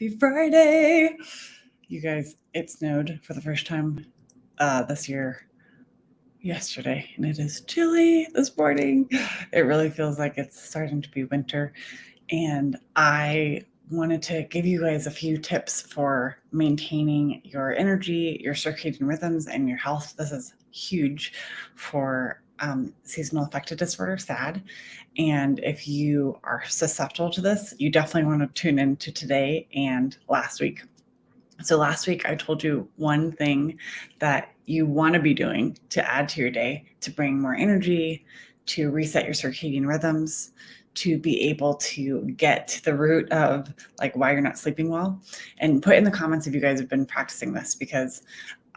Happy Friday. You guys, it snowed for the first time this year yesterday, and it is chilly this morning. It really feels like it's starting to be winter, and I wanted to give you guys a few tips for maintaining your energy, your circadian rhythms, and your health. This is huge for seasonal affective disorder, SAD. And if you are susceptible to this, you definitely want to tune into today and last week. So last week I told you one thing that you want to be doing to add to your day, to bring more energy, to reset your circadian rhythms, to be able to get to the root of like why you're not sleeping well. And put in the comments if you guys have been practicing this, because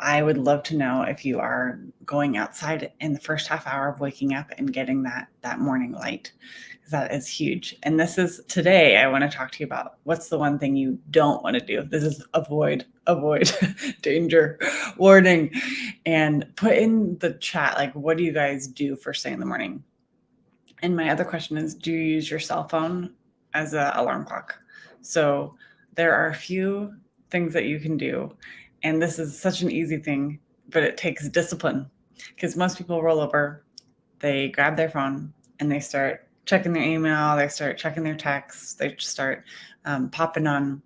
I would love to know if you are going outside in the first half hour of waking up and getting that morning light, because that is huge. And this is today I want to talk to you about what's the one thing you don't want to do. This is avoid, danger, warning. And put in the chat, like, what do you guys do first thing in the morning? And my other question is, do you use your cell phone as an alarm clock? So there are a few things that you can do. And this is such an easy thing, but it takes discipline, because most people roll over, they grab their phone and they start checking their email, they start checking their texts, they start popping on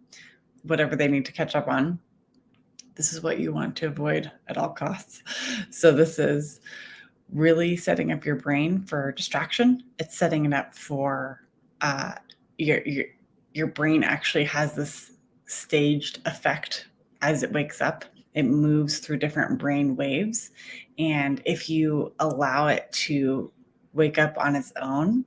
whatever they need to catch up on. This is what you want to avoid at all costs. So this is really setting up your brain for distraction. It's setting it up for your brain actually has this staged effect as it wakes up. It moves through different brain waves. And if you allow it to wake up on its own,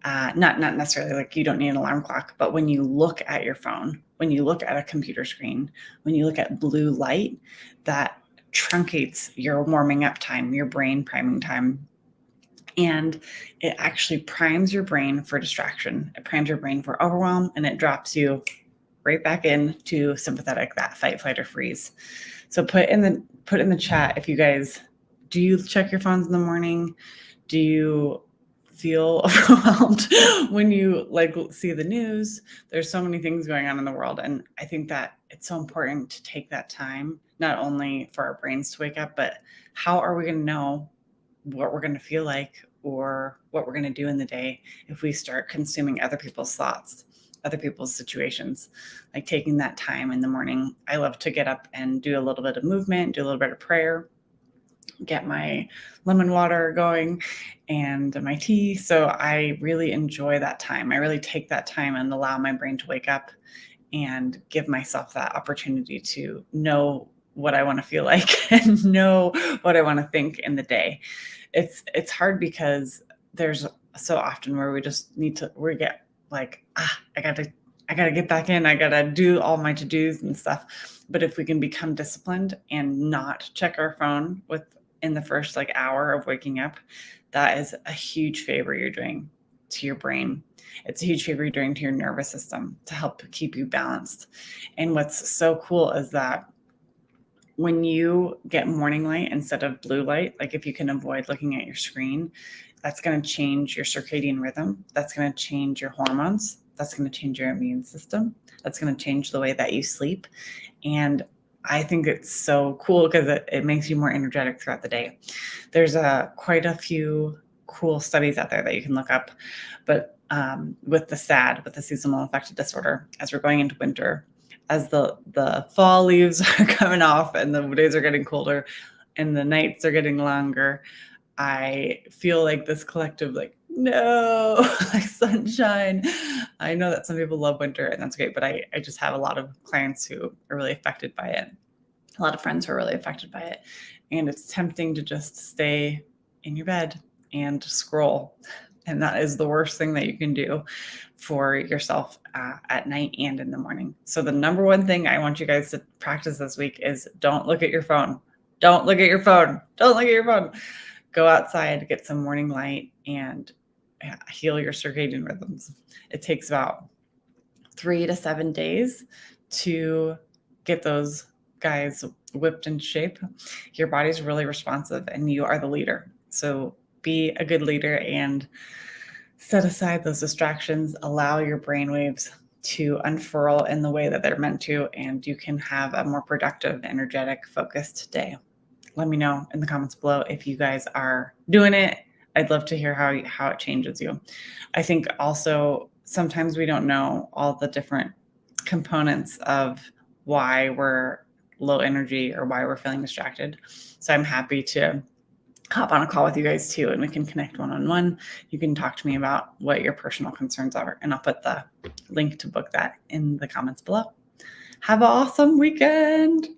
not necessarily like you don't need an alarm clock, but when you look at your phone, when you look at a computer screen, when you look at blue light, that truncates your warming up time, your brain priming time. And it actually primes your brain for distraction. It primes your brain for overwhelm, and it drops you right back into sympathetic, that fight, flight, or freeze. So put in the chat if you guys, do you check your phones in the morning? Do you feel overwhelmed when you like see the news? There's so many things going on in the world, and I think that it's so important to take that time, not only for our brains to wake up, but how are we going to know what we're going to feel like or what we're going to do in the day if we start consuming other people's thoughts, other people's situations. Like taking that time in the morning. I love to get up and do a little bit of movement, do a little bit of prayer, get my lemon water going and my tea. So I really enjoy that time. I really take that time and allow my brain to wake up and give myself that opportunity to know what I want to feel like and know what I want to think in the day. It's hard because there's so often where we just need to, we get like, I gotta get back in. I gotta do all my to-dos and stuff. But if we can become disciplined and not check our phone in the first like hour of waking up, that is a huge favor you're doing to your brain. It's a huge favor you're doing to your nervous system to help keep you balanced. And what's so cool is that when you get morning light instead of blue light, like if you can avoid looking at your screen, that's going to change your circadian rhythm. That's going to change your hormones. That's going to change your immune system. That's going to change the way that you sleep. And I think it's so cool because it makes you more energetic throughout the day. There's quite a few cool studies out there that you can look up. But with the SAD, with the seasonal affective disorder, as we're going into winter, as the fall leaves are coming off and the days are getting colder and the nights are getting longer, I feel like this collective, like, no, like sunshine. I know that some people love winter and that's great, but I just have a lot of clients who are really affected by it. A lot of friends who are really affected by it. And it's tempting to just stay in your bed and scroll. And that is the worst thing that you can do for yourself at night and in the morning. So the number one thing I want you guys to practice this week is don't look at your phone. Don't look at your phone. Don't look at your phone. Go outside, get some morning light, and heal your circadian rhythms. It takes about 3 to 7 days to get those guys whipped into shape. Your body's really responsive and you are the leader. So be a good leader and set aside those distractions. Allow your brain waves to unfurl in the way that they're meant to, and you can have a more productive, energetic, focused day. Let me know in the comments below if you guys are doing it. I'd love to hear how it changes you. I think also sometimes we don't know all the different components of why we're low energy or why we're feeling distracted. So I'm happy to hop on a call with you guys too, and we can connect one-on-one. You can talk to me about what your personal concerns are, and I'll put the link to book that in the comments below. Have an awesome weekend.